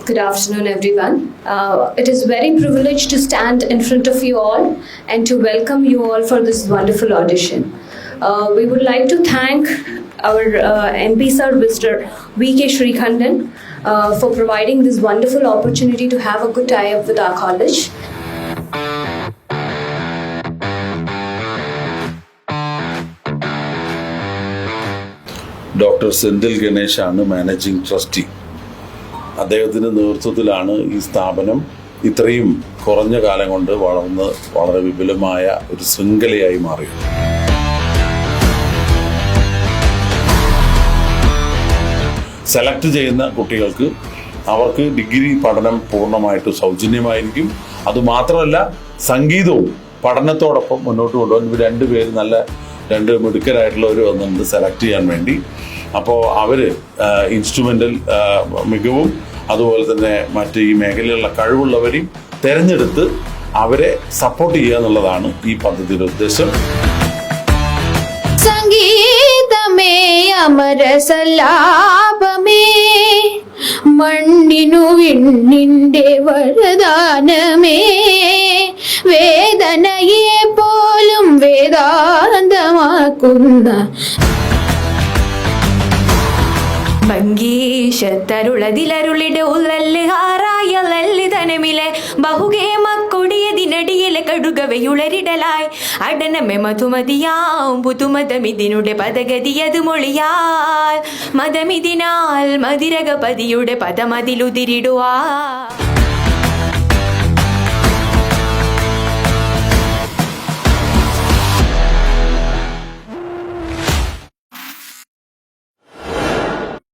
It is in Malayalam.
Good afternoon, everyone. It is very privileged to stand in front of you all and to welcome you all for this wonderful audition. We would like to thank our MP sir, Mr. V.K. Srikandan, for providing this wonderful opportunity to have a good tie-up with our college. Doctor Senthil ഗണേശാണ് മാനേജിംഗ് ട്രസ്റ്റി. അദ്ദേഹത്തിൻ്റെ നേതൃത്വത്തിലാണ് ഈ സ്ഥാപനം ഇത്രയും കുറഞ്ഞ കാലം കൊണ്ട് വളർന്ന് വളരെ വിപുലമായ ഒരു ശൃംഖലയായി മാറിയത്. സെലക്ട് ചെയ്യുന്ന കുട്ടികൾക്ക് അവർക്ക് ഡിഗ്രി പഠനം പൂർണ്ണമായിട്ട് സൗജന്യമായിരിക്കും. അതുമാത്രമല്ല, സംഗീതവും പഠനത്തോടൊപ്പം മുന്നോട്ട് കൊണ്ടുപോകാൻ രണ്ടുപേര് രണ്ട് മിടുക്കരായിട്ടുള്ളവർ വന്നിട്ടുണ്ട് സെലക്ട് ചെയ്യാൻ വേണ്ടി. അപ്പോൾ അവർ ഇൻസ്ട്രുമെൻ്റൽ മികവും അതുപോലെ തന്നെ മറ്റ് ഈ മേഖലയിലുള്ള കഴിവുള്ളവരെയും തിരഞ്ഞെടുത്ത് അവരെ സപ്പോർട്ട് ചെയ്യുക എന്നുള്ളതാണ് ഈ പദ്ധതിയുടെ ഉദ്ദേശം. സംഗീതമേ അമരസലാപമേ മണ്ണിനു വിണ്ണിന്റെ വരദാനമേ വേദനയെ പോലും വേദാന്തമാക്കുന്ന ഭംഗീശത്തരുളതിലരുളിടെ ഉള്ളല് ഹാറായലല്ല് തനമിലെ ബഹുകേ മക്കൊടിയതിനടിയിലെ കടുകവയുളരിടലായി അടനമെ മധുമതിയാം പുതുമതമിതിനുടെ പദഗതിയത് മൊഴിയാൽ മതമിതിനാൽ മതിരകപതിയുടെ പദമതിലുതിരിടുവാ.